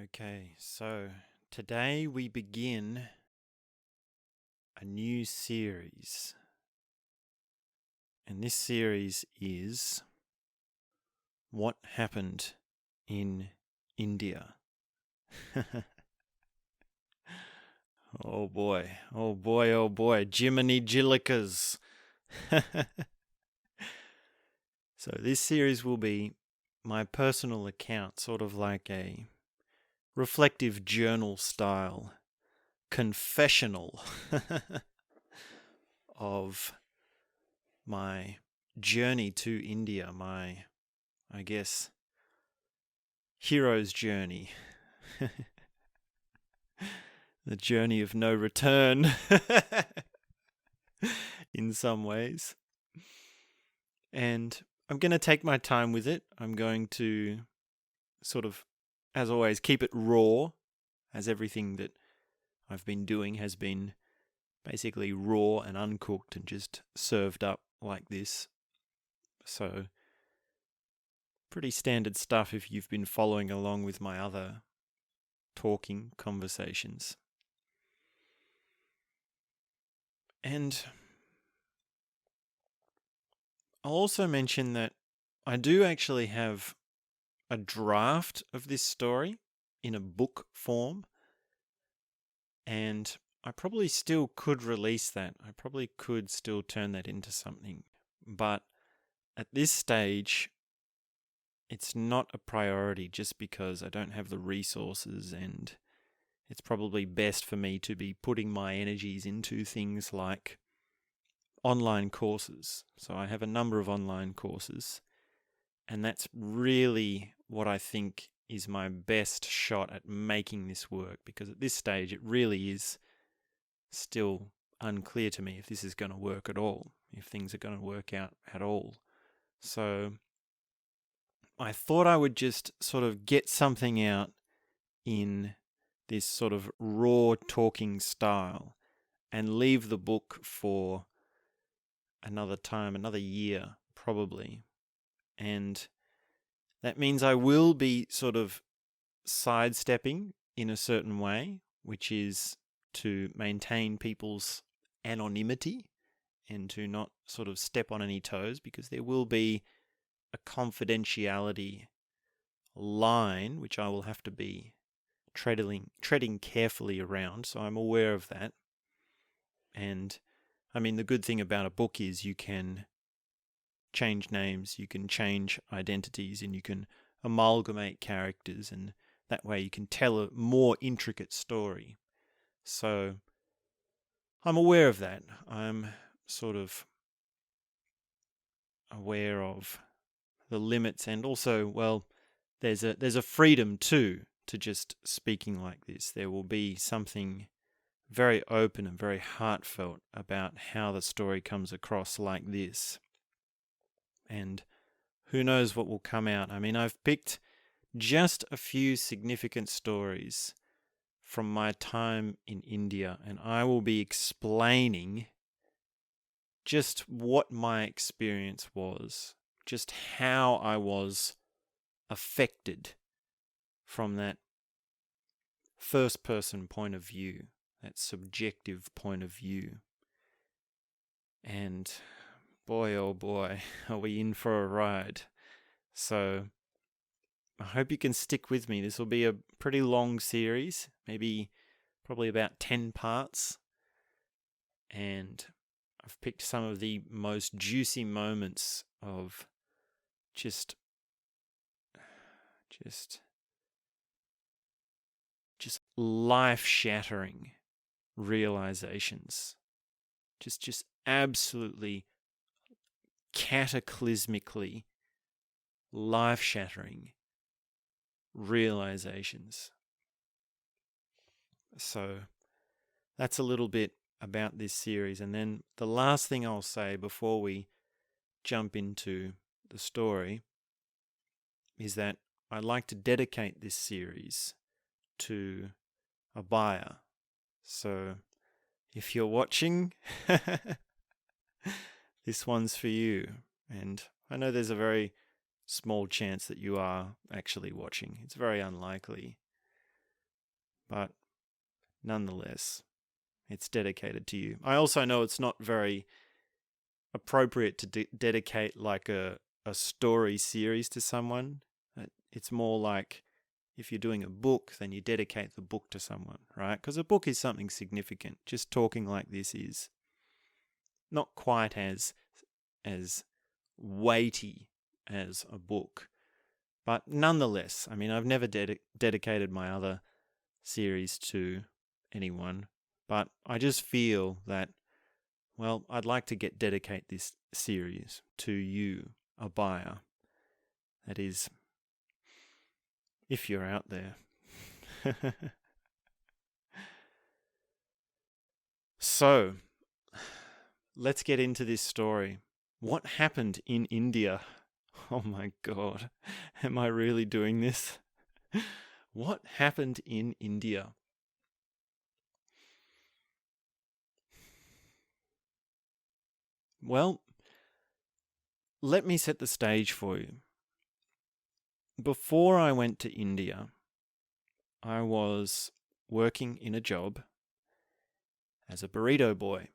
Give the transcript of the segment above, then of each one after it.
Okay, so today we begin a new series. And this series is What Happened in India. Oh boy, oh boy, oh boy, Jiminy Jillikers. So this series will be my personal account, sort of like a reflective journal style confessional of my journey to India, my, I guess, hero's journey. The journey of no return in some ways. And I'm going to take my time with it. I'm going to sort of, as always, keep it raw, as everything that I've been doing has been basically raw and uncooked and just served up like this. So, pretty standard stuff if you've been following along with my other talking conversations. And I'll also mention that I do actually have a draft of this story in a book form, and I probably still could release that. I probably could still turn that into something. But at this stage, it's not a priority just because I don't have the resources, and it's probably best for me to be putting my energies into things like online courses. So I have a number of online courses, and that's really what I think is my best shot at making this work, because at this stage it really is still unclear to me if this is going to work at all, if things are going to work out at all. So I thought I would just sort of get something out in this sort of raw talking style and leave the book for another time, another year probably. And that means I will be sort of sidestepping in a certain way, which is to maintain people's anonymity and to not sort of step on any toes, because there will be a confidentiality line which I will have to be treading carefully around. So I'm aware of that. And I mean, the good thing about a book is you can change names, you can change identities, and you can amalgamate characters, and that way you can tell a more intricate story. So I'm aware of that. I'm sort of aware of the limits, and also, well, there's a freedom too to just speaking like this. There will be something very open and very heartfelt about how the story comes across like this. And who knows what will come out. I mean, I've picked just a few significant stories from my time in India, and I will be explaining just what my experience was, just how I was affected from that first person point of view, that subjective point of view. And boy, oh boy, are we in for a ride. So I hope you can stick with me. This will be a pretty long series, probably about 10 parts. And I've picked some of the most juicy moments of just life-shattering realizations. Just absolutely cataclysmically life-shattering realizations. So that's a little bit about this series. And then the last thing I'll say before we jump into the story is that I'd like to dedicate this series to a buyer. So if you're watching, this one's for you. And I know there's a very small chance that you are actually watching. It's very unlikely. but nonetheless, it's dedicated to you. I also know it's not very appropriate to dedicate like a story series to someone. It's more like if you're doing a book, then you dedicate the book to someone, right? Because a book is something significant. Just talking like this is not quite as weighty as a book. But nonetheless, I mean, I've never dedicated my other series to anyone, but I just feel that, well, I'd like to dedicate this series to you, a buyer. That is, if you're out there. So, let's get into this story. What happened in India? Oh my God, am I really doing this? What happened in India? Well, let me set the stage for you. Before I went to India, I was working in a job as a burrito boy.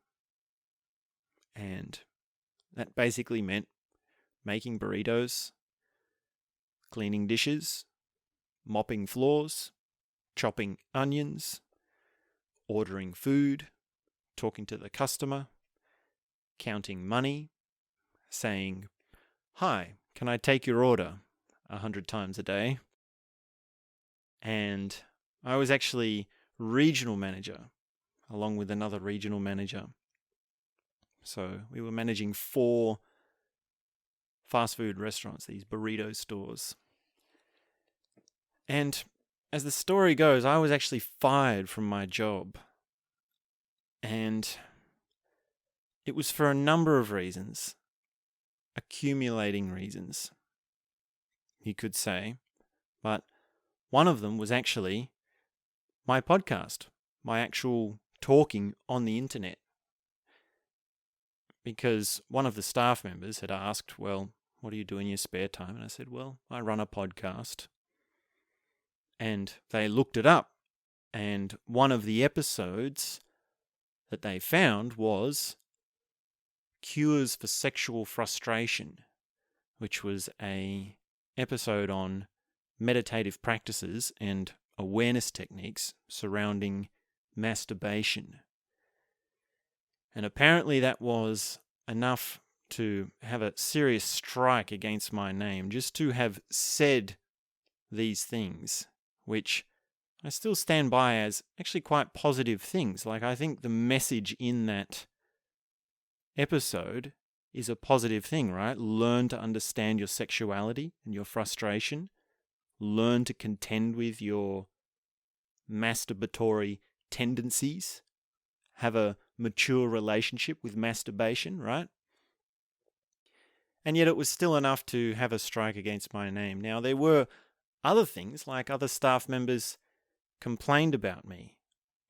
And that basically meant making burritos, cleaning dishes, mopping floors, chopping onions, ordering food, talking to the customer, counting money, saying, "Hi, can I take your order?" 100 times a day. And I was actually regional manager along with another regional manager. So we were managing 4 fast food restaurants, these burrito stores. And as the story goes, I was actually fired from my job. And it was for a number of reasons, accumulating reasons, you could say. But one of them was actually my podcast, my actual talking on the internet. Because one of the staff members had asked, "Well, what do you do in your spare time?" And I said, "Well, I run a podcast." And they looked it up. And one of the episodes that they found was Cures for Sexual Frustration, which was an episode on meditative practices and awareness techniques surrounding masturbation. And apparently that was enough to have a serious strike against my name, just to have said these things, which I still stand by as actually quite positive things. Like, I think the message in that episode is a positive thing, right? Learn to understand your sexuality and your frustration. Learn to contend with your masturbatory tendencies. Have a mature relationship with masturbation, right? And yet it was still enough to have a strike against my name. Now, there were other things, like other staff members complained about me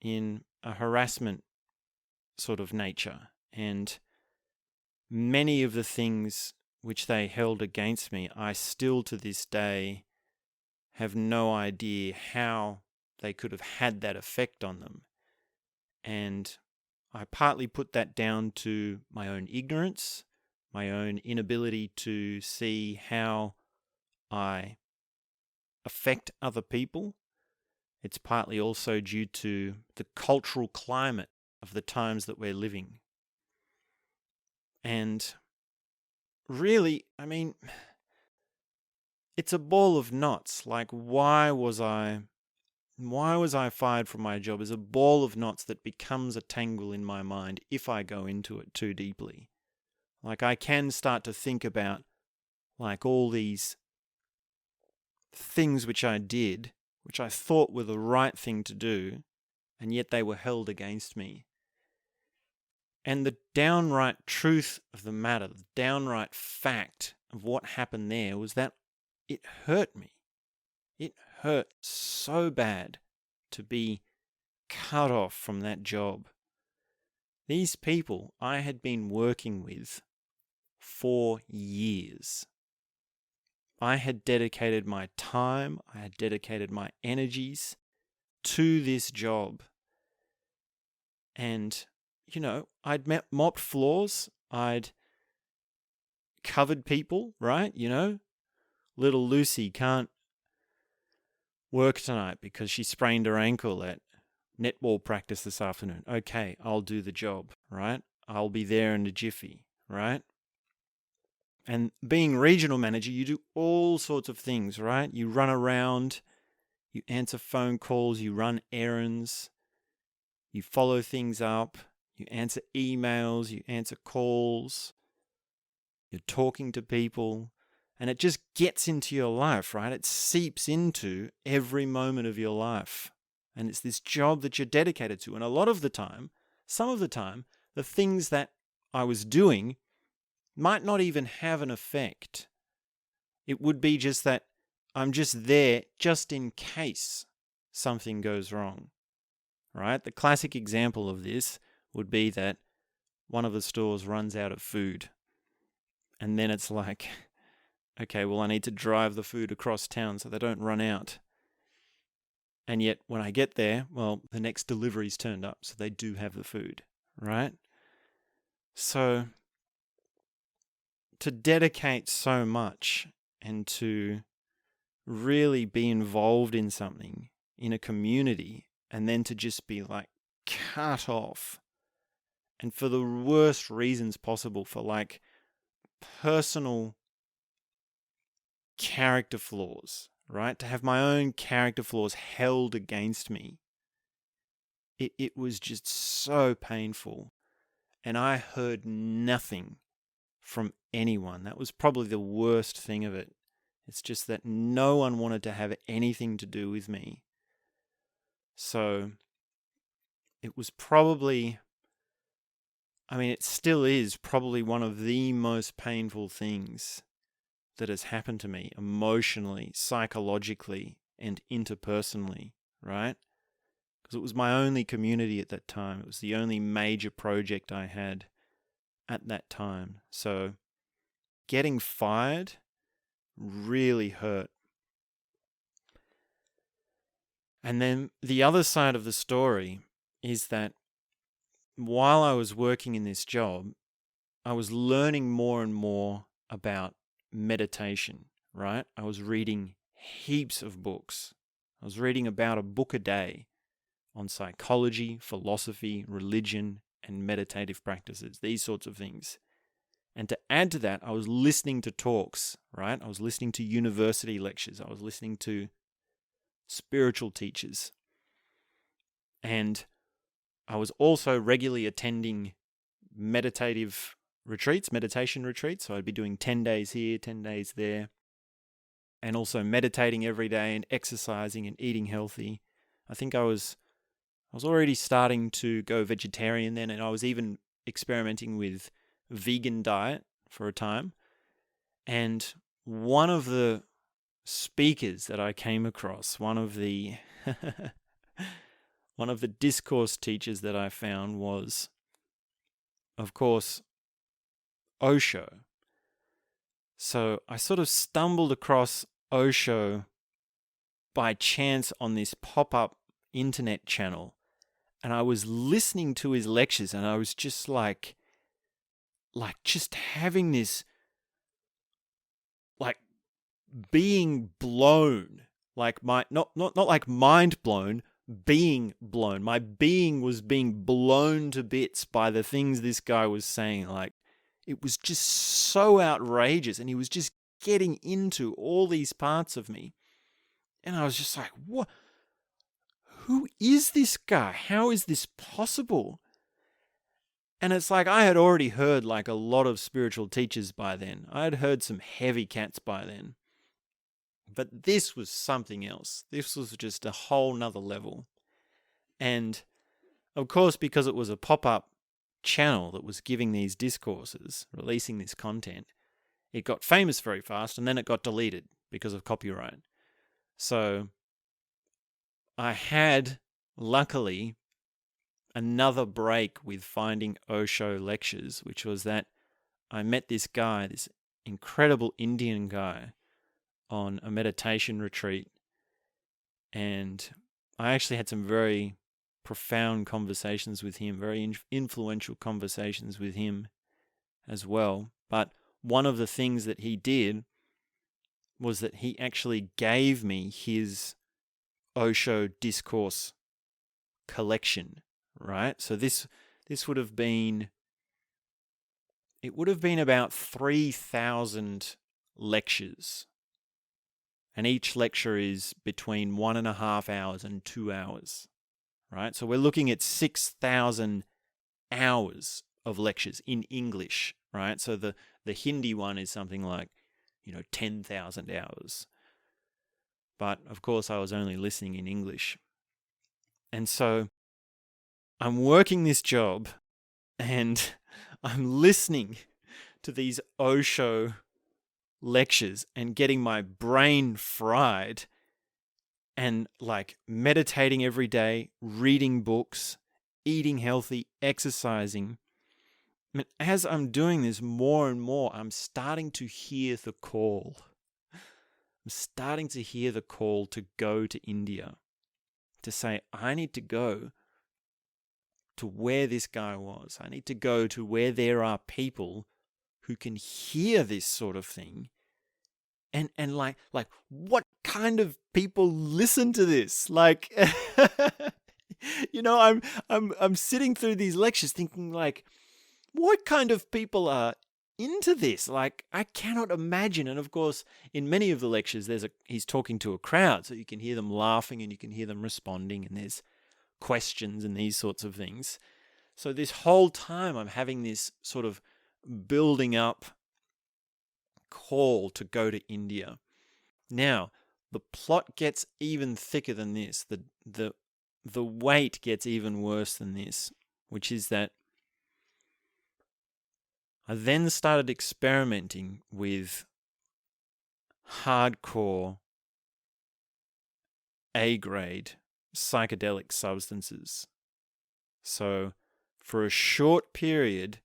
in a harassment sort of nature. And many of the things which they held against me, I still to this day have no idea how they could have had that effect on them. And I partly put that down to my own ignorance, my own inability to see how I affect other people. It's partly also due to the cultural climate of the times that we're living. And really, I mean, it's a ball of knots. Like, why was I fired from my job is a ball of knots that becomes a tangle in my mind if I go into it too deeply. Like, I can start to think about like all these things which I did, which I thought were the right thing to do, and yet they were held against me. And the downright truth of the matter, the downright fact of what happened there was that it hurt me. It hurt so bad to be cut off from that job. These people I had been working with for years. I had dedicated my time, I had dedicated my energies, to this job. And, I'd mopped floors, I'd covered people, right? Little Lucy can't work tonight because she sprained her ankle at netball practice this afternoon. Okay, I'll do the job, right? I'll be there in a jiffy, right? And being regional manager, you do all sorts of things, right? You run around, you answer phone calls, you run errands, you follow things up, you answer emails, you answer calls, you're talking to people, and it just gets into your life, right? It seeps into every moment of your life. And it's this job that you're dedicated to. And a lot of the time, some of the time, the things that I was doing might not even have an effect. It would be just that I'm just there just in case something goes wrong, right? The classic example of this would be that one of the stores runs out of food. And then it's like, okay, well, I need to drive the food across town so they don't run out. And yet when I get there, well, the next delivery's turned up, so they do have the food, right? So to dedicate so much and to really be involved in something, in a community, and then to just be like cut off, and for the worst reasons possible, for like personal character flaws, right? To have my own character flaws held against me. It was just so painful. And I heard nothing from anyone. That was probably the worst thing of it. It's just that no one wanted to have anything to do with me. So it was probably, it still is probably one of the most painful things that has happened to me emotionally, psychologically, and interpersonally, right? Because it was my only community at that time. It was the only major project I had at that time. So getting fired really hurt. And then the other side of the story is that while I was working in this job, I was learning more and more about meditation, right? I was reading heaps of books. I was reading about a book a day on psychology, philosophy, religion, and meditative practices, these sorts of things. And to add to that, I was listening to talks, right? I was listening to university lectures. I was listening to spiritual teachers. And I was also regularly attending meditation retreats. So I'd be doing 10 days here, 10 days there. And also meditating every day and exercising and eating healthy. I think I was already starting to go vegetarian then, and I was even experimenting with vegan diet for a time. And one of the speakers that I came across, one of the discourse teachers that I found was, of course, Osho. So I sort of stumbled across Osho by chance on this pop-up internet channel, and I was listening to his lectures, and I was just like just having this, like, being blown, like not like mind blown, being blown. My being was being blown to bits by the things this guy was saying. Like, it was just so outrageous, and he was just getting into all these parts of me. And I was just like, what? Who is this guy? How is this possible? And it's like I had already heard like a lot of spiritual teachers by then. I had heard some heavy cats by then. But this was something else. This was just a whole nother level. And of course, because it was a pop-up channel that was giving these discourses, releasing this content, it got famous very fast, and then it got deleted because of copyright. So I had, luckily, another break with finding Osho lectures, which was that I met this guy, this incredible Indian guy, on a meditation retreat. And I actually had some very profound conversations with him, very influential conversations with him as well. But one of the things that he did was that he actually gave me his Osho Discourse collection, right? So this would have been, it would have been about 3,000 lectures. And each lecture is between 1.5 hours and 2 hours, right? So we're looking at 6,000 hours of lectures in English, right? So the Hindi one is something like, 10,000 hours. But of course, I was only listening in English. And so I'm working this job and I'm listening to these Osho lectures and getting my brain fried and like meditating every day, reading books, eating healthy, exercising. I mean, as I'm doing this more and more, I'm starting to hear the call. I'm starting to hear the call to go to India, to say, I need to go to where this guy was. I need to go to where there are people who can hear this sort of thing. And like what kind of people listen to this? Like I'm sitting through these lectures thinking like, what kind of people are into this? Like, I cannot imagine. And of course, in many of the lectures, he's talking to a crowd, so you can hear them laughing and you can hear them responding, and there's questions and these sorts of things. So this whole time, I'm having this sort of building up call to go to India. Now, the plot gets even thicker than this. The weight gets even worse than this, which is that I then started experimenting with hardcore A-grade psychedelic substances. So for a short period,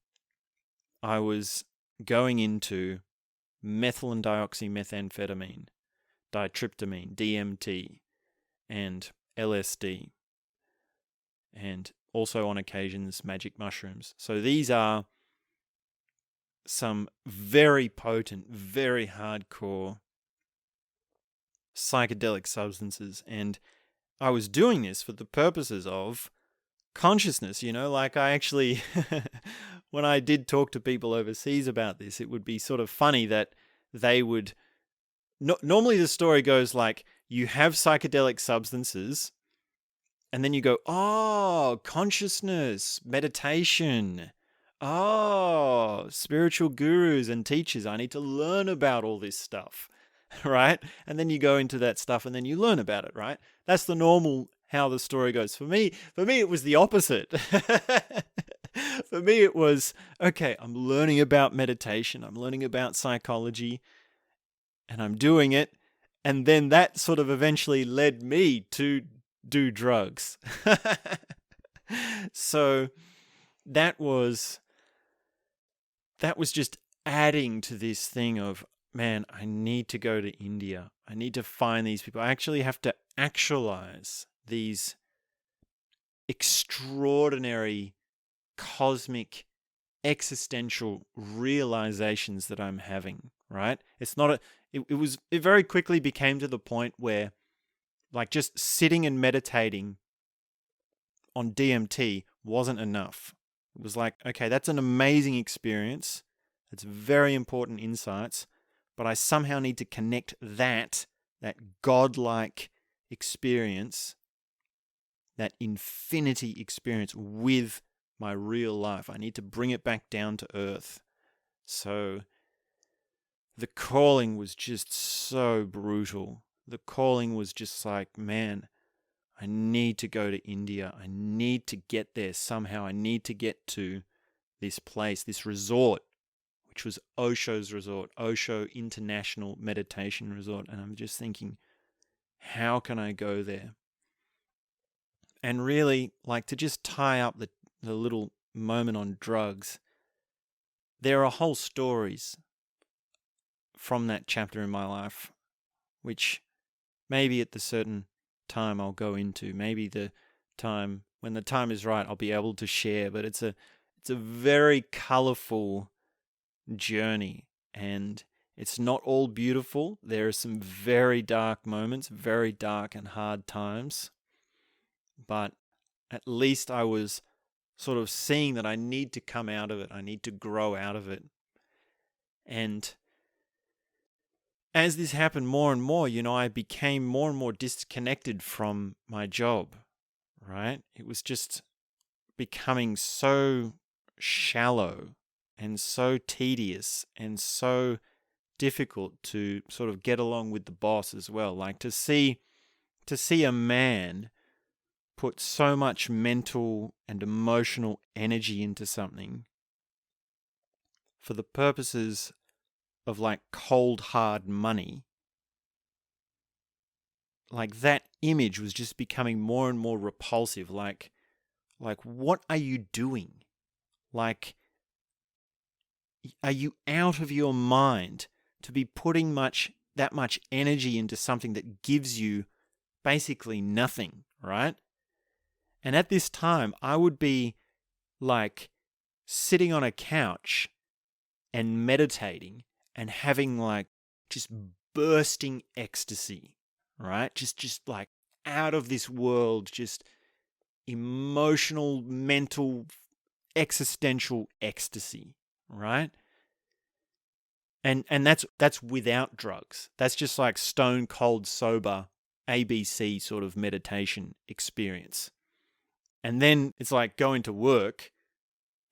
I was going into methyl and dioxymethamphetamine, ditryptamine, DMT, and LSD, and also on occasions magic mushrooms. So these are some very potent, very hardcore psychedelic substances. And I was doing this for the purposes of consciousness, like I actually, when I did talk to people overseas about this, it would be sort of funny that they would, normally the story goes like, you have psychedelic substances, and then you go, oh, consciousness, meditation, oh, spiritual gurus and teachers, I need to learn about all this stuff, right? And then you go into that stuff and then you learn about it, right? That's the normal how the story goes. For me, it was the opposite. For me, it was, okay, I'm learning about meditation, I'm learning about psychology, and I'm doing it. And then that sort of eventually led me to do drugs. So that was just adding to this thing of, man, I need to go to India. I need to find these people. I actually have to actualize these extraordinary cosmic existential realizations that I'm having, right? It's not it very quickly became to the point where like just sitting and meditating on DMT wasn't enough. It was like, okay, that's an amazing experience. It's very important insights, but I somehow need to connect that godlike experience, that infinity experience with my real life. I need to bring it back down to earth. So the calling was just so brutal. The calling was just like, man, I need to go to India. I need to get there somehow. I need to get to this place, this resort, which was Osho's resort, Osho International Meditation Resort. And I'm just thinking, how can I go there? And really, like, to just tie up the little moment on drugs, there are whole stories from that chapter in my life, which maybe at the certain time I'll go into. Maybe when the time is right, I'll be able to share. But it's a very colorful journey, and it's not all beautiful. There are some very dark moments, very dark and hard times. But at least I was sort of seeing that I need to come out of it. I need to grow out of it. And as this happened more and more, I became more and more disconnected from my job, right? It was just becoming so shallow and so tedious and so difficult to sort of get along with the boss as well. Like to see a man put so much mental and emotional energy into something for the purposes of like cold hard money, like that image was just becoming more and more repulsive. Like what are you doing? Like, are you out of your mind to be putting that much energy into something that gives you basically nothing, right? And at this time, I would be like sitting on a couch and meditating and having like just bursting ecstasy, right? Just like out of this world, just emotional, mental, existential ecstasy, right? And that's without drugs. That's just like stone cold sober ABC sort of meditation experience. And then it's like going to work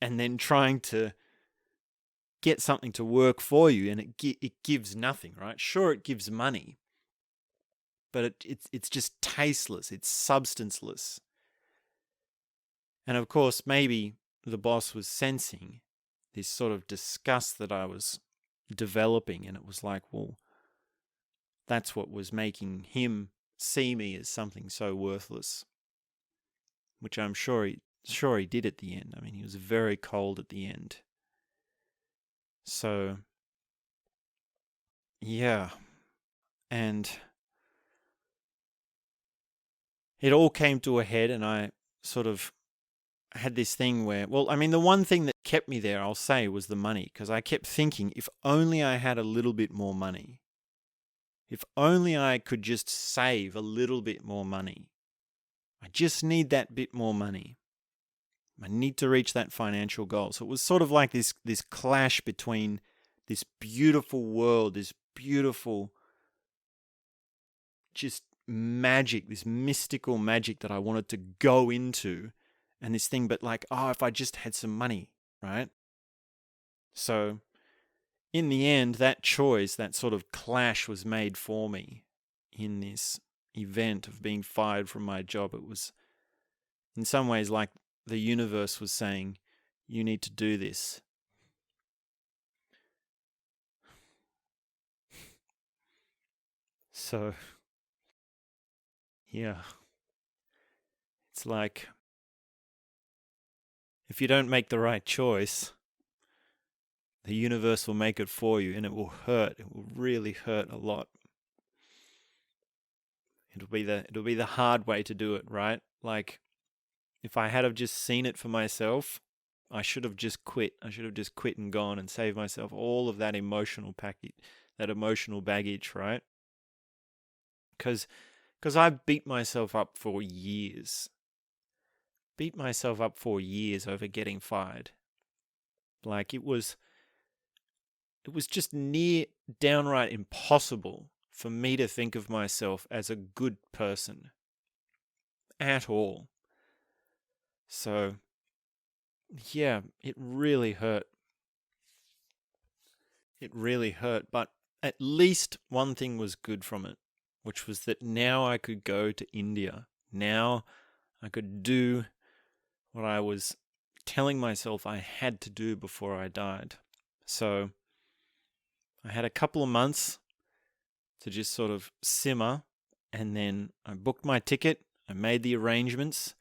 and then trying to get something to work for you, and it gives nothing, right? Sure, it gives money, but it's just tasteless. It's substanceless. And of course, maybe the boss was sensing this sort of disgust that I was developing, and it was like, well, that's what was making him see me as something so worthless, which I'm sure he did at the end. I mean, he was very cold at the end. So, yeah. And it all came to a head, and I sort of had this thing where, well, I mean, the one thing that kept me there, I'll say, was the money, because I kept thinking, if only I had a little bit more money, if only I could just save a little bit more money. I just need that bit more money. I need to reach that financial goal. So it was sort of like this clash between this beautiful world, this beautiful just magic, this mystical magic that I wanted to go into, and this thing, but like, if I just had some money, right? So in the end, that choice, that sort of clash was made for me in this event of being fired from my job. It was in some ways like the universe was saying, you need to do this. So, yeah. It's like, if you don't make the right choice, the universe will make it for you, and it will hurt. It will really hurt a lot. It'll be the hard way to do it, right? Like, if I had have just seen it for myself, I should have just quit. I should have just quit and gone and saved myself all of that emotional baggage, right? Because I beat myself up for years. Over getting fired. Like, it was just near downright impossible for me to think of myself as a good person at all. So, yeah, it really hurt. But at least one thing was good from it, which was that now I could go to India. Now I could do what I was telling myself I had to do before I died. So I had a couple of months to just sort of simmer, and then I booked my ticket, I made the arrangements,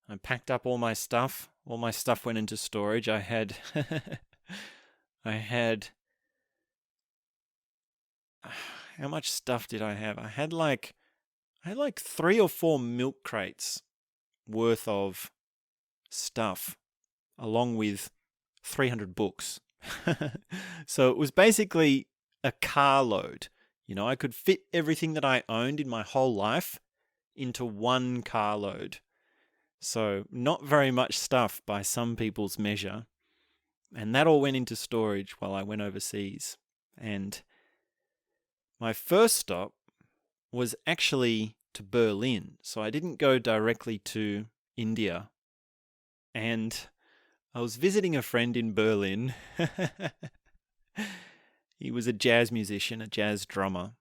I packed up all my stuff went into storage. I had how much stuff did I have? I had like I had like 3 or 4 milk crates worth of stuff, along with 300 books. So it was basically a carload. I could fit everything that I owned in my whole life into one carload. So not very much stuff by some people's measure. And that all went into storage while I went overseas. And my first stop was actually to Berlin. So I didn't go directly to India. And I was visiting a friend in Berlin. He was a jazz musician, a jazz drummer,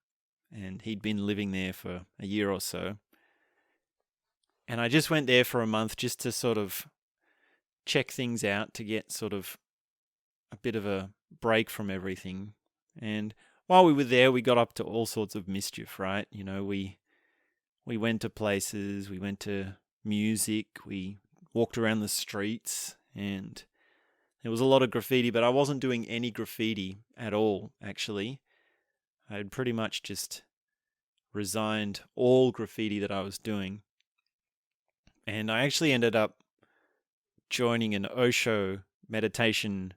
and he'd been living there for a year or so. And I just went there for a month just to sort of check things out, to get sort of a bit of a break from everything. And while we were there, we got up to all sorts of mischief, right? We went to places, we went to music, we walked around the streets, and there was a lot of graffiti, but I wasn't doing any graffiti at all, actually. I had pretty much just resigned all graffiti that I was doing. And I actually ended up joining an Osho meditation,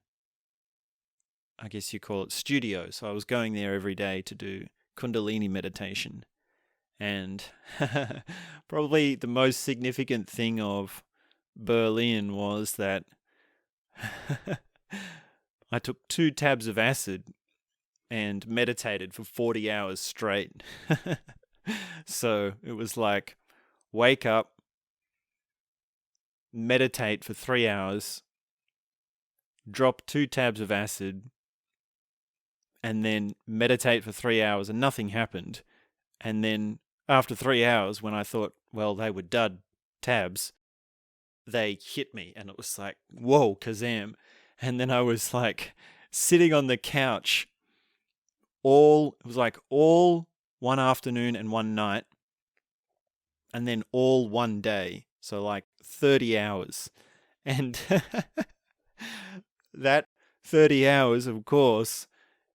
I guess you call it, studio. So I was going there every day to do Kundalini meditation. And probably the most significant thing of Berlin was that I took 2 tabs of acid and meditated for 40 hours straight. So it was like, wake up, meditate for 3 hours, drop 2 tabs of acid, and then meditate for 3 hours, and nothing happened. And then after 3 hours, when I thought, well, they were dud tabs, they hit me, and it was like, whoa, kazam. And then I was like sitting on the couch all one afternoon and one night, and then all one day. So like 30 hours. And that 30 hours, of course,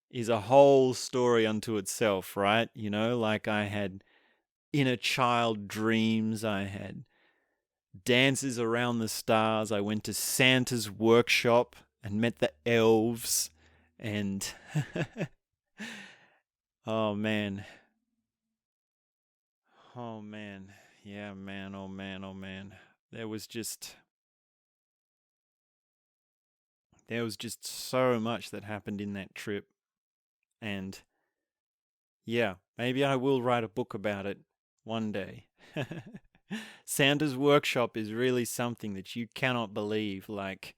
is a whole story unto itself, right? Like I had inner child dreams, I had dances around the stars, I went to Santa's workshop and met the elves, and oh man, yeah, man, oh man, there was just so much that happened in that trip. And yeah, maybe I will write a book about it one day. Santa's workshop is really something that you cannot believe. Like,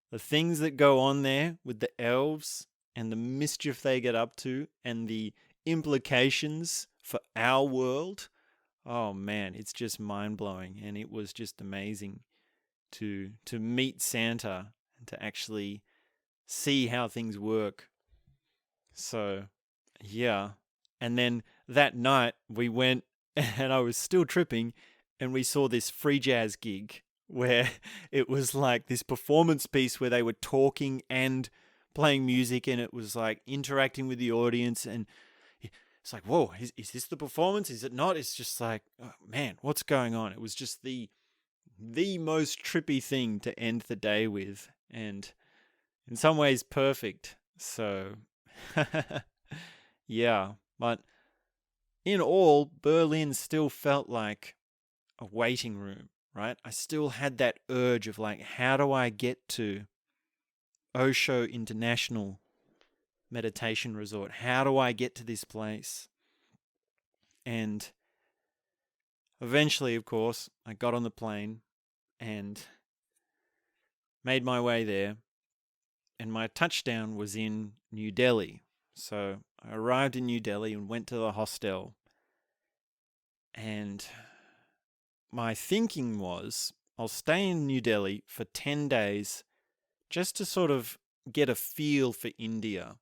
the things that go on there with the elves and the mischief they get up to and the implications for our world. Oh man, it's just mind-blowing. And it was just amazing to meet Santa and to actually see how things work. So, yeah. And then that night we went, and I was still tripping, and we saw this free jazz gig where it was like this performance piece where they were talking and playing music, and it was like interacting with the audience, and it's like, whoa, is this the performance? Is it not? It's just like, oh, man, what's going on? It was just the most trippy thing to end the day with, and in some ways perfect. So yeah, but in all, Berlin still felt like a waiting room, right? I still had that urge of like, how do I get to Osho International Meditation Resort? How do I get to this place? And eventually, of course, I got on the plane and made my way there. And my touchdown was in New Delhi. So I arrived in New Delhi and went to the hostel. And my thinking was, I'll stay in New Delhi for 10 days just to sort of get a feel for India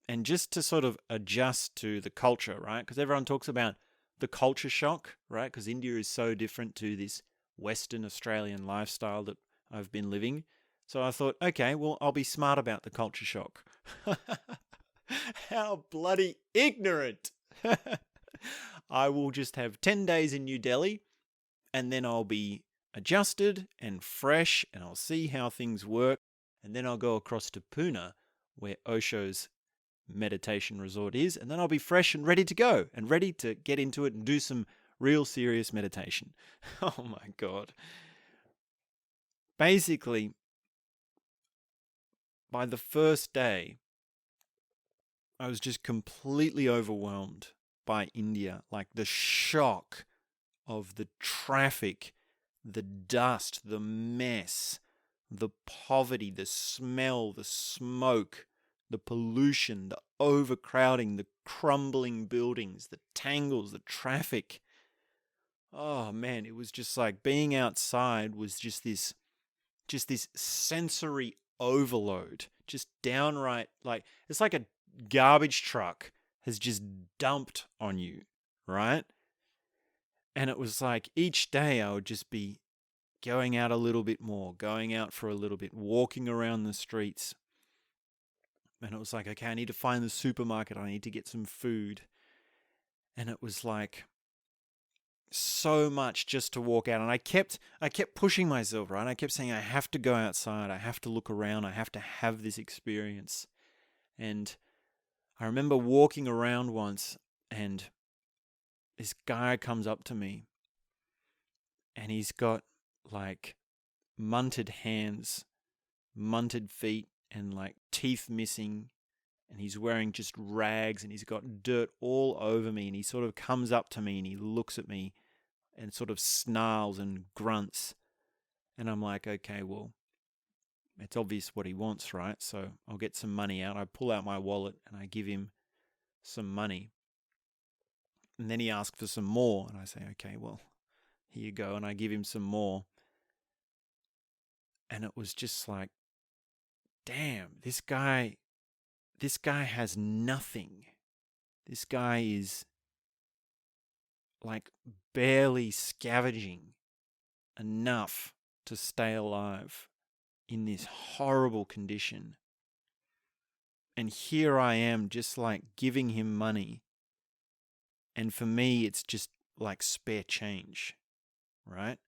and just to sort of adjust to the culture, right? Because everyone talks about the culture shock, right? Because India is so different to this Western Australian lifestyle that I've been living. So I thought, okay, well, I'll be smart about the culture shock. How bloody ignorant. I will just have 10 days in New Delhi, and then I'll be adjusted and fresh, and I'll see how things work. And then I'll go across to Pune, where Osho's meditation resort is, and then I'll be fresh and ready to go and ready to get into it and do some real serious meditation. Oh my God. Basically, by the first day, I was just completely overwhelmed by India. Like the shock of the traffic, the dust, the mess, the poverty, the smell, the smoke, the pollution, the overcrowding, the crumbling buildings, the tangles, the traffic. Oh man, it was just like being outside was just this sensory overload, just downright, like it's like a garbage truck has just dumped on you, right? And it was like each day I would just be going out a little bit more, going out for a little bit, walking around the streets. And it was like, okay, I need to find the supermarket. I need to get some food. And it was like so much just to walk out. And I kept pushing myself, right? I kept saying, I have to go outside. I have to look around. I have to have this experience. And I remember walking around once, and this guy comes up to me, and he's got like munted hands, munted feet, and like teeth missing, and he's wearing just rags, and he's got dirt all over me, and he sort of comes up to me and he looks at me and sort of snarls and grunts, and I'm like, okay, well, it's obvious what he wants, right? So I'll get some money out. I pull out my wallet and I give him some money, and then he asks for some more, and I say, okay, well, here you go, and I give him some more. And it was just like, damn, this guy has nothing. This guy is like barely scavenging enough to stay alive in this horrible condition. And here I am just like giving him money. And for me, it's just like spare change, right?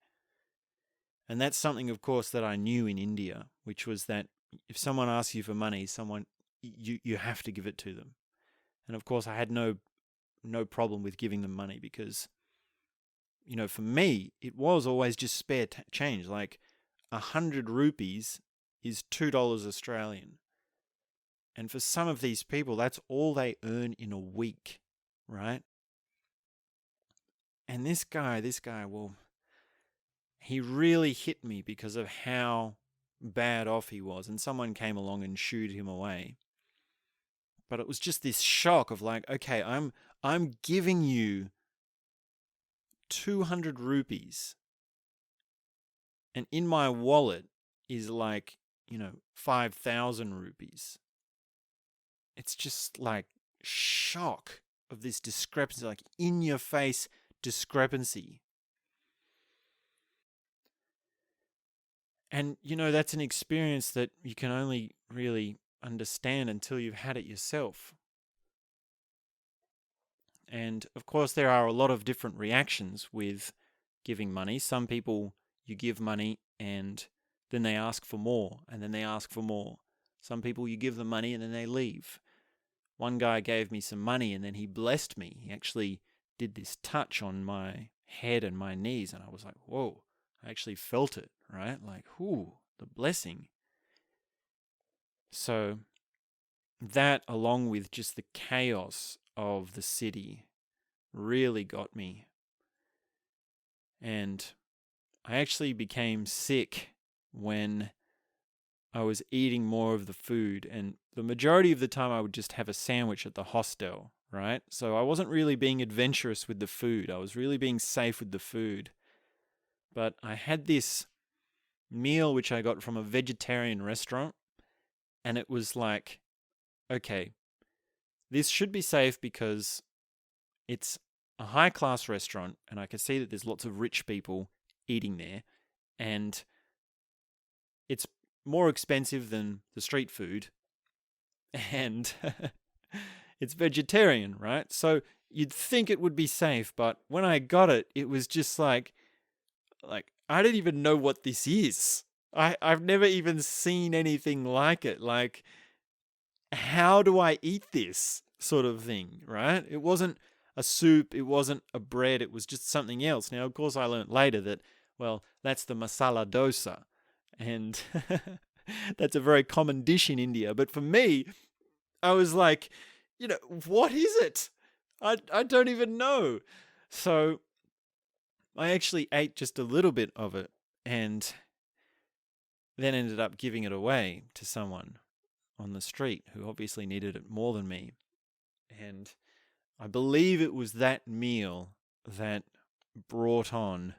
And that's something, of course, that I knew in India, which was that if someone asks you for money, you have to give it to them. And of course, I had no problem with giving them money because, you know, for me, it was always just spare change. Like 100 rupees is $2 Australian. And for some of these people, that's all they earn in a week, right? And this guy, well, he really hit me because of how bad off he was. And someone came along and shooed him away. But it was just this shock of like, okay, I'm giving you 200 rupees. And in my wallet is like, 5,000 rupees. It's just like shock of this discrepancy, like in your face discrepancy. And, that's an experience that you can only really understand until you've had it yourself. And of course, there are a lot of different reactions with giving money. Some people, you give money and then they ask for more, and then they ask for more. Some people, you give them money and then they leave. One guy gave me some money and then he blessed me. He actually did this touch on my head and my knees, and I was like, whoa, I actually felt it, right? Like, whoo, the blessing. So that, along with just the chaos of the city, really got me. And I actually became sick when I was eating more of the food, and the majority of the time I would just have a sandwich at the hostel, right? So I wasn't really being adventurous with the food. I was really being safe with the food. But I had this meal which I got from a vegetarian restaurant, and it was like, okay, this should be safe because it's a high-class restaurant, and I can see that there's lots of rich people eating there, and it's more expensive than the street food, and it's vegetarian, right? So you'd think it would be safe, but when I got it, it was just like I don't even know what this is. I've never even seen anything like it. Like, how do I eat this sort of thing, right? It wasn't a soup, it wasn't a bread, it was just something else. Now, of course, I learned later that, well, that's the masala dosa. And that's a very common dish in India. But for me, I was like, what is it? I don't even know. So I actually ate just a little bit of it and then ended up giving it away to someone on the street who obviously needed it more than me. And I believe it was that meal that brought on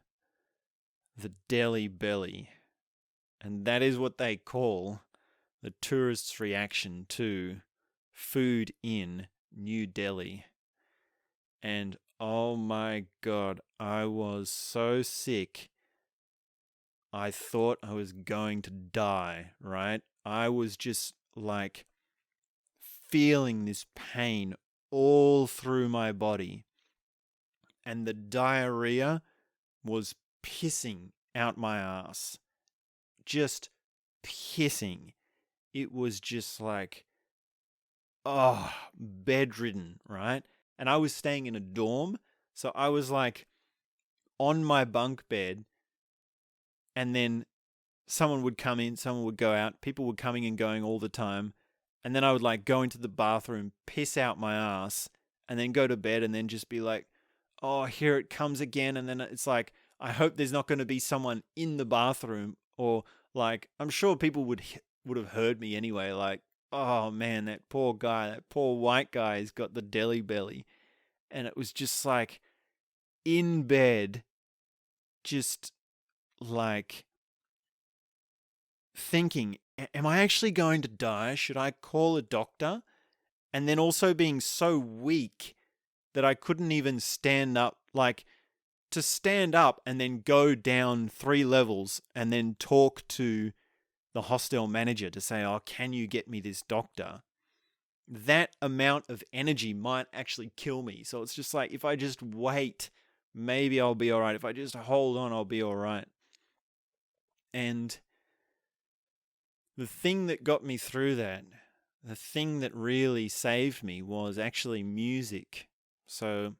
the Delhi belly. And that is what they call the tourist's reaction to food in New Delhi. And oh my God, I was so sick. I thought I was going to die, right? I was just like feeling this pain all through my body. And the diarrhea was pissing out my ass. Just pissing. It was just like, bedridden, right? And I was staying in a dorm. So I was like on my bunk bed, and then someone would come in, someone would go out. People were coming and going all the time. And then I would like go into the bathroom, piss out my ass, and then go to bed and then just be like, oh, here it comes again. And then it's like, I hope there's not going to be someone in the bathroom, or like, I'm sure people would have heard me anyway. Like, oh man, that poor guy, that poor white guy has got the Delhi belly. And it was just like in bed, just like thinking, am I actually going to die? Should I call a doctor? And then also being so weak that I couldn't even stand up. Like, to stand up and then go down 3 levels and then talk to the hostel manager to say, oh, can you get me this doctor? That amount of energy might actually kill me. So it's just like, if I just wait, maybe I'll be all right. If I just hold on, I'll be all right. And the thing that got me through that, the thing that really saved me, was actually music. So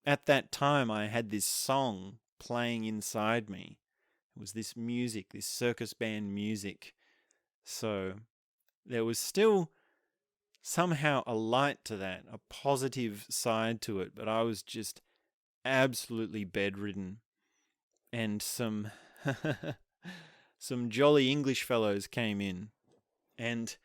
at that time, I had this song playing inside me. It was this music, this circus band music. So there was still somehow a light to that, a positive side to it, but I was just absolutely bedridden. And some jolly English fellows came in, and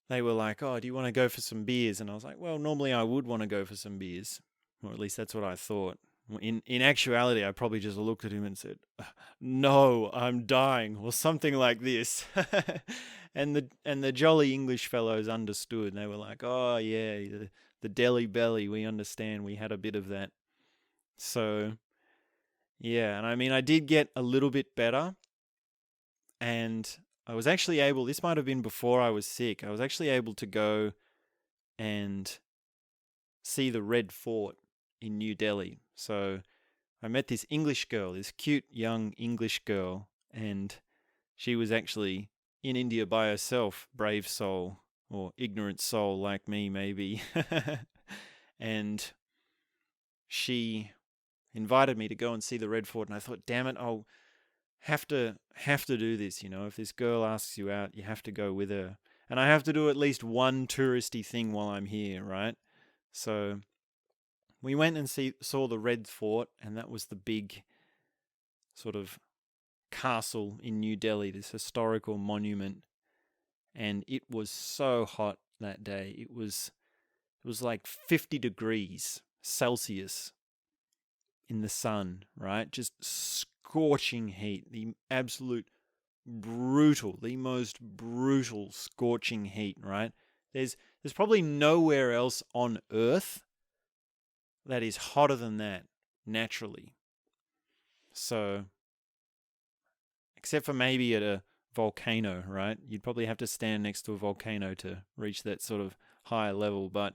they were like, oh, do you want to go for some beers? And I was like, well, normally I would want to go for some beers, or at least that's what I thought. In actuality, I probably just looked at him and said, no, I'm dying, or something like this. And the jolly English fellows understood. They were like, oh yeah, the Delhi belly, we understand, we had a bit of that. So yeah, and I mean, I did get a little bit better, and I was actually able, this might have been before I was sick, I was actually able to go and see the Red Fort in New Delhi. So I met this English girl, this cute young English girl, and she was actually in India by herself, brave soul, or ignorant soul like me maybe. And she invited me to go and see the Red Fort, and I thought, damn it, I'll have to do this, if this girl asks you out, you have to go with her. And I have to do at least one touristy thing while I'm here, right? So we went and saw the Red Fort, and that was the big sort of castle in New Delhi, this historical monument. And it was so hot that day. It was like 50 degrees Celsius in the sun, right? Just scorching heat, the absolute brutal, the most brutal scorching heat, right? There's probably nowhere else on Earth that is hotter than that naturally. So, except for maybe at a volcano, right? You'd probably have to stand next to a volcano to reach that sort of high level, but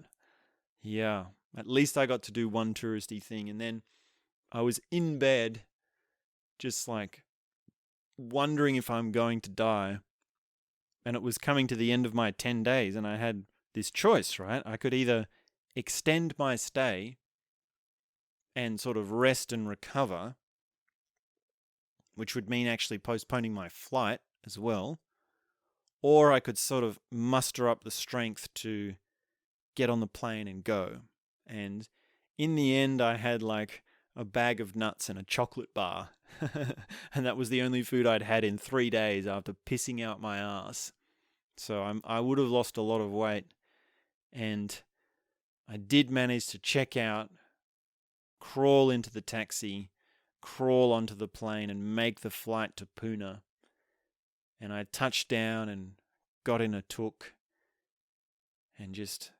yeah, at least I got to do one touristy thing. And then I was in bed, just like wondering if I'm going to die. And it was coming to the end of my 10 days, and I had this choice, right? I could either extend my stay and sort of rest and recover, which would mean actually postponing my flight as well, or I could sort of muster up the strength to get on the plane and go. And in the end, I had like a bag of nuts and a chocolate bar. And that was the only food I'd had in 3 days after pissing out my ass. So I would have lost a lot of weight. And I did manage to check out, crawl into the taxi, crawl onto the plane and make the flight to Pune. And I touched down and got in a tuk and just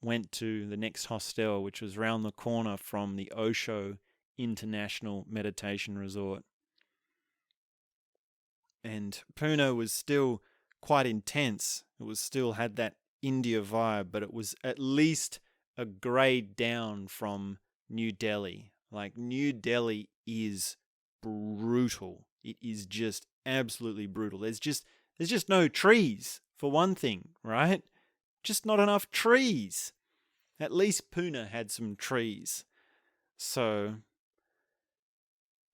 went to the next hostel, which was round the corner from the Osho International Meditation Resort. And Pune was still quite intense. It was still had that India vibe, but it was at least a grade down from New Delhi. Like, New Delhi is brutal. It is just absolutely brutal. There's just no trees, for one thing, right? Just not enough trees. At least Pune had some trees. So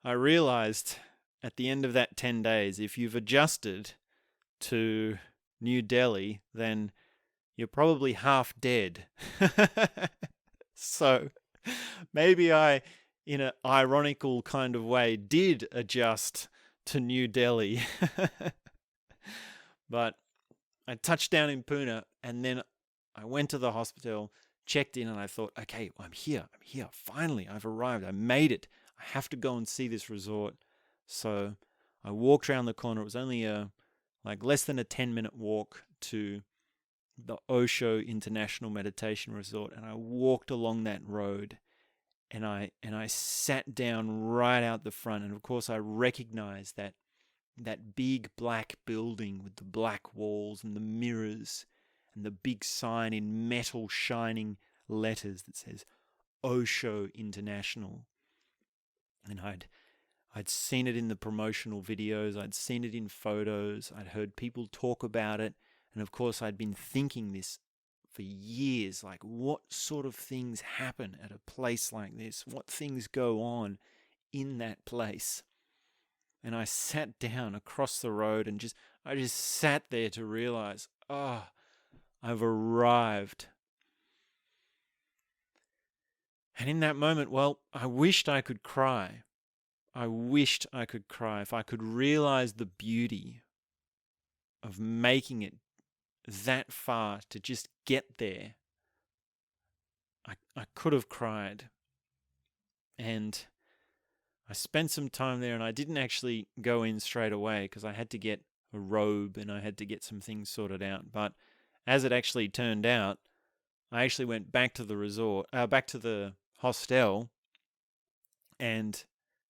I realized at the end of that 10 days, if you've adjusted to New Delhi, then you're probably half dead. So maybe I, in an ironical kind of way, did adjust to New Delhi. But I touched down in Pune, and then I went to the hospital, checked in, and I thought, okay, I'm here. Finally, I've arrived. I made it. I have to go and see this resort. So I walked around the corner. It was only less than a 10-minute walk to the Osho International Meditation Resort, and I walked along that road, and I sat down right out the front, and of course I recognized that big black building with the black walls and the mirrors and the big sign in metal shining letters that says Osho International. And I'd seen it in the promotional videos, I'd seen it in photos, I'd heard people talk about it, and of course I'd been thinking this for years, like, what sort of things happen at a place like this? What things go on in that place? And I sat down across the road and I just sat there to realize, I've arrived. And in that moment, well, I wished I could cry. If I could realize the beauty of making it that far to just get there. I could have cried. And I spent some time there, and I didn't actually go in straight away because I had to get a robe and I had to get some things sorted out. But as it actually turned out, I actually went back to the resort, back to the hostel, and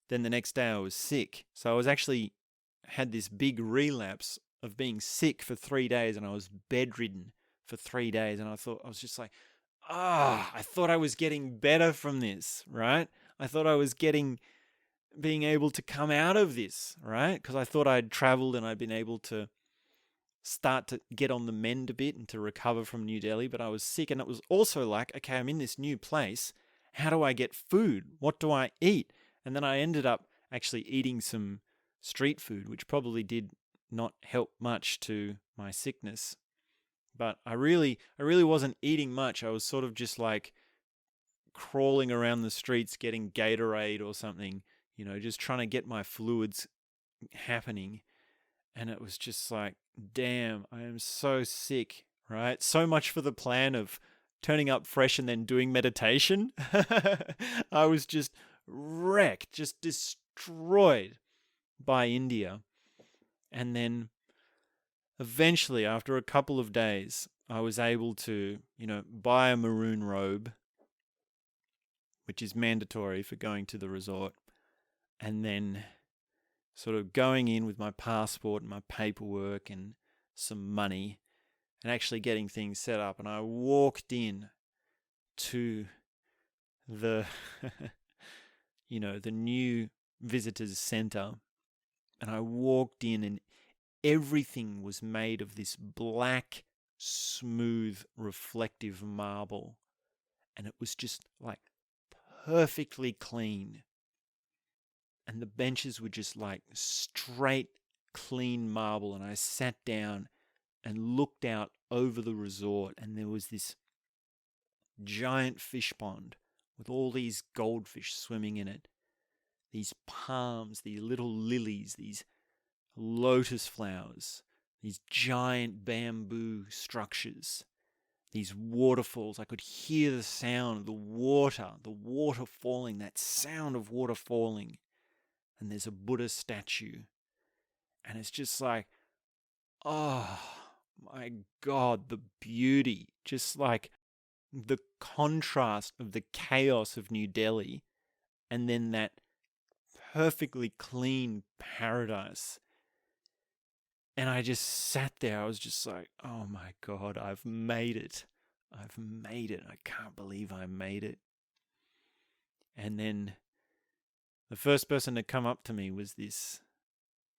then the next day I was sick. So I was actually had this big relapse of being sick for 3 days, and I was bedridden for 3 days. And I was just like, I thought I was getting better from this, right? I thought I was being able to come out of this, right? Because I thought I'd traveled and I'd been able to start to get on the mend a bit and to recover from New Delhi, but I was sick. And it was also like, okay, I'm in this new place. How do I get food? What do I eat? And then I ended up actually eating some street food, which probably did not help much to my sickness. But I really wasn't eating much. I was sort of just like crawling around the streets getting Gatorade or something, just trying to get my fluids happening. And it was just like, damn, I am so sick, right? So much for the plan of turning up fresh and then doing meditation. I was just wrecked, just destroyed by India. And then eventually, after a couple of days, I was able to, buy a maroon robe, which is mandatory for going to the resort, and then sort of going in with my passport and my paperwork and some money and actually getting things set up. And I walked in to the, the new visitors center, and I walked in and everything was made of this black, smooth, reflective marble. And it was just like perfectly clean. And the benches were just like straight, clean marble. And I sat down and looked out over the resort, and there was this giant fish pond with all these goldfish swimming in it. These palms, these little lilies, these lotus flowers, these giant bamboo structures, these waterfalls. I could hear the sound of the water falling, that sound of water falling. And there's a Buddha statue. And it's just like, oh my God, the beauty. Just like the contrast of the chaos of New Delhi and then that perfectly clean paradise. And I just sat there. I was just like, oh my God, I've made it. I've made it. I can't believe I made it. And then the first person to come up to me was this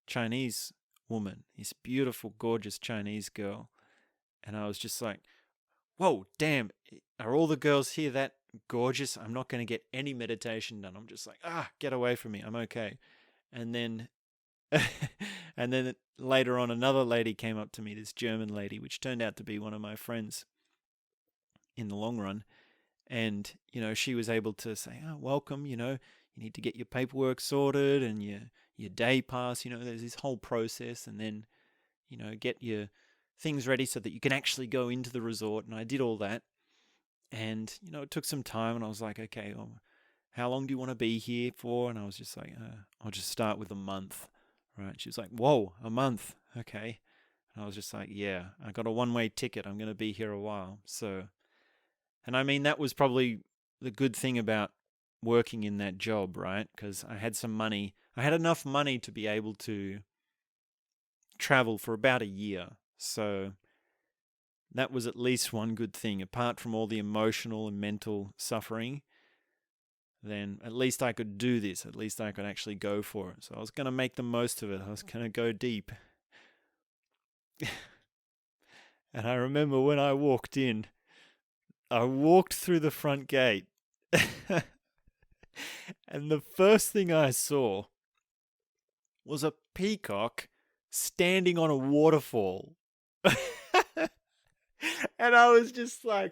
Chinese woman, this beautiful, gorgeous Chinese girl. And I was just like, whoa, damn, are all the girls here that gorgeous? I'm not going to get any meditation done. I'm just like, get away from me. I'm okay. And then and then later on, another lady came up to me, this German lady, which turned out to be one of my friends in the long run. And, she was able to say, welcome, you need to get your paperwork sorted and your day pass, there's this whole process, and then, get your things ready so that you can actually go into the resort. And I did all that. And, it took some time, and I was like, okay, how long do you want to be here for? And I was just like, I'll just start with a month. Right. She was like, whoa, a month. Okay. And I was just like, yeah, I got a one-way ticket. I'm going to be here a while. So, and I mean, that was probably the good thing about working in that job, right? Because I had some money. I had enough money to be able to travel for about a year. So that was at least one good thing. Apart from all the emotional and mental suffering, then at least I could do this. At least I could actually go for it. So I was going to make the most of it. I was going to go deep. And I remember when I walked in, I walked through the front gate. And the first thing I saw was a peacock standing on a waterfall. And I was just like,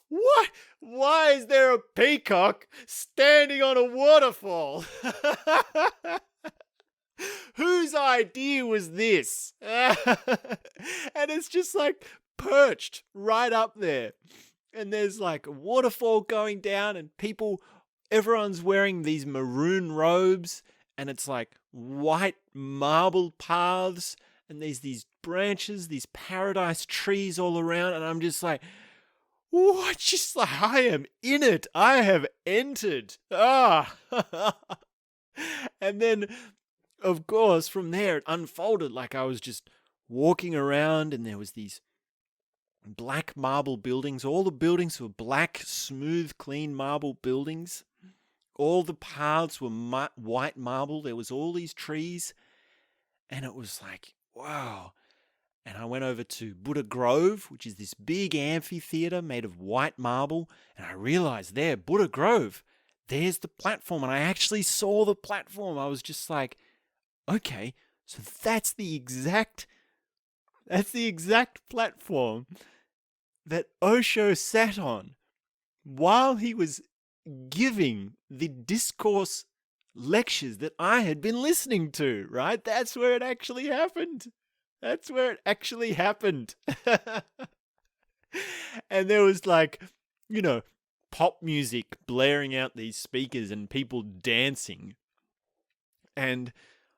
what? Why is there a peacock standing on a waterfall? Whose idea was this? And it's just like perched right up there. And there's like a waterfall going down, and everyone's wearing these maroon robes, and it's like white marble paths, and there's these branches, these paradise trees all around, and I'm just like, what? Just like, I am in it. I have entered. And then, of course, from there it unfolded. Like I was just walking around, and there was these black marble buildings. All the buildings were black, smooth, clean marble buildings. All the paths were white marble. There was all these trees, and it was like, wow. And I went over to Buddha Grove, which is this big amphitheater made of white marble. And I realized there, Buddha Grove, there's the platform. And I actually saw the platform. I was just like, okay, so that's the exact platform that Osho sat on while he was giving the Discourse lectures that I had been listening to, right? That's where it actually happened. That's where it actually happened. And there was like, pop music blaring out these speakers and people dancing. And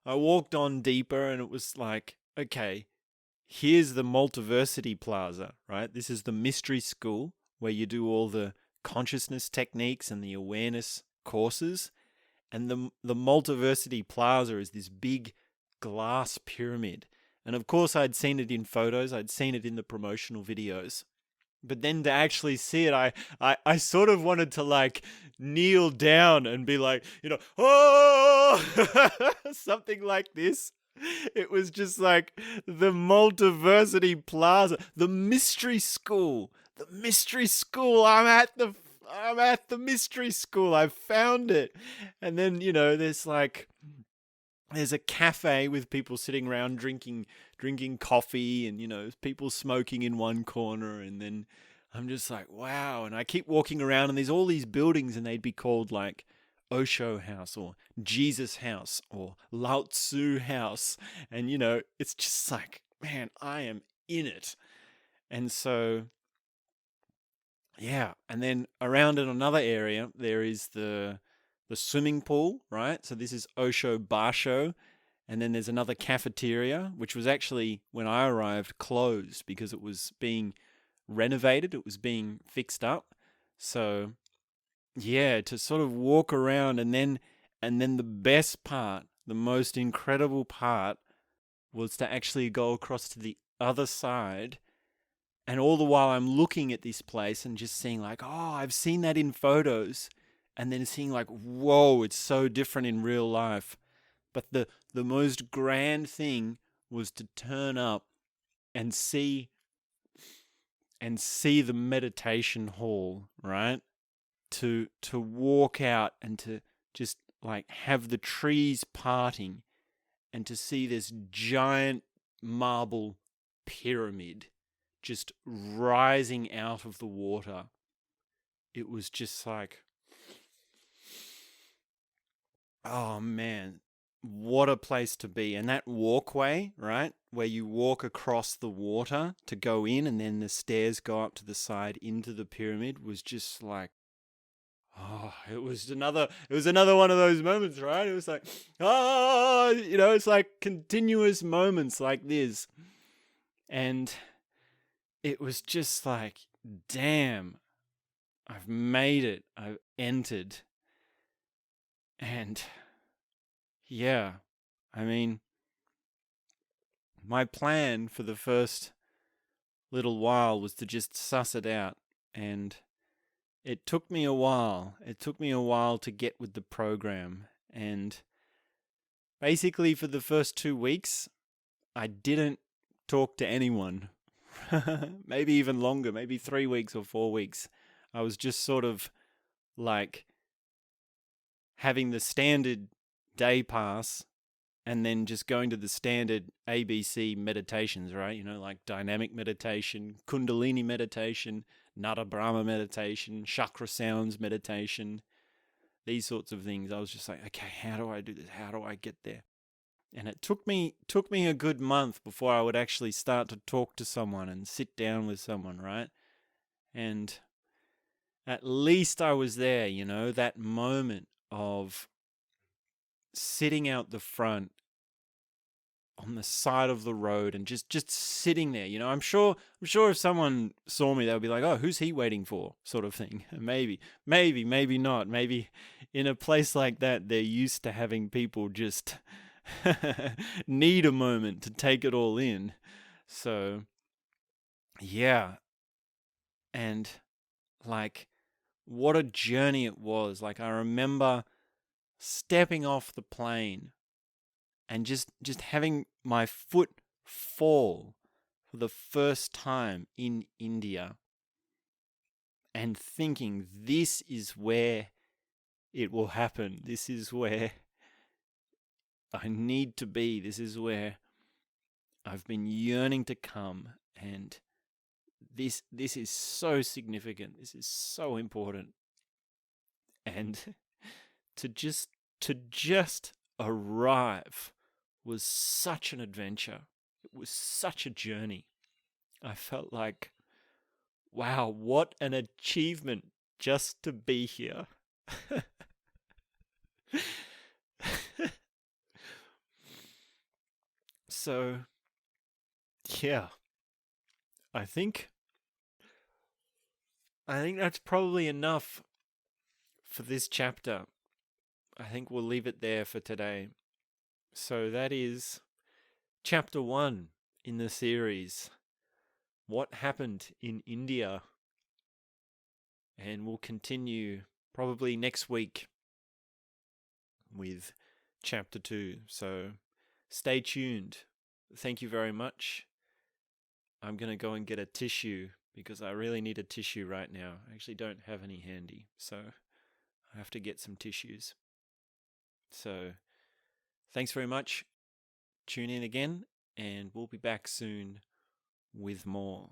I walked on deeper, and it was like, okay, here's the Multiversity Plaza, right? This is the mystery school where you do all the consciousness techniques and the awareness courses. And the Multiversity Plaza is this big glass pyramid. And of course I'd seen it in photos, I'd seen it in the promotional videos. But then to actually see it, I sort of wanted to like kneel down and be like, oh, something like this. It was just like the Multiversity Plaza, the mystery school, I'm at the mystery school. I've found it. And then, there's a cafe with people sitting around drinking coffee, and people smoking in one corner, and then I'm just like, wow. And I keep walking around, and there's all these buildings, and they'd be called like Osho House or Jesus House or Lao Tzu House, and it's just like, man, I am in it. And so yeah, and then around in another area there is the swimming pool, right? So this is Osho Basho. And then there's another cafeteria, which was actually, when I arrived, closed because it was being renovated. It was being fixed up. So, yeah, to sort of walk around, and then the best part, the most incredible part, was to actually go across to the other side. And all the while I'm looking at this place and just seeing like, oh, I've seen that in photos. And then seeing like, whoa, it's so different in real life. But the most grand thing was to turn up and see the meditation hall, right? To walk out and to just like have the trees parting and to see this giant marble pyramid just rising out of the water. It was just like, oh man, what a place to be. And that walkway, right, where you walk across the water to go in, and then the stairs go up to the side into the pyramid, was just like, oh, it was another one of those moments, right? It was like, oh, it's like continuous moments like this. And it was just like, damn, I've made it. I've entered. And yeah, I mean, my plan for the first little while was to just suss it out. And it took me a while. It took me a while to get with the program. And basically for the first 2 weeks, I didn't talk to anyone. Maybe even longer, maybe 3 weeks or 4 weeks. I was just sort of like having the standard day pass and then just going to the standard ABC meditations, right? Like dynamic meditation, Kundalini meditation, Nada Brahma meditation, chakra sounds meditation, these sorts of things. I was just like, okay, how do I do this? How do I get there? And it took me a good month before I would actually start to talk to someone and sit down with someone, right? And at least I was there, that moment of sitting out the front on the side of the road and just sitting there. I'm sure if someone saw me, they would be like, oh, who's he waiting for, sort of thing. Maybe not. Maybe in a place like that, they're used to having people just need a moment to take it all in. So yeah. And like, what a journey it was. Like, I remember stepping off the plane and just having my foot fall for the first time in India and thinking, this is where it will happen. This is where I need to be. This is where I've been yearning to come. And this is so significant. This is so important. And to just arrive was such an adventure. It was such a journey. I felt like, wow, what an achievement just to be here. So, yeah, I think that's probably enough for this chapter. I think we'll leave it there for today. So that is chapter 1 in the series, What Happened in India? And we'll continue probably next week with Chapter 2. So stay tuned. Thank you very much. I'm going to go and get a tissue because I really need a tissue right now. I actually don't have any handy, so I have to get some tissues. So thanks very much. Tune in again, and we'll be back soon with more.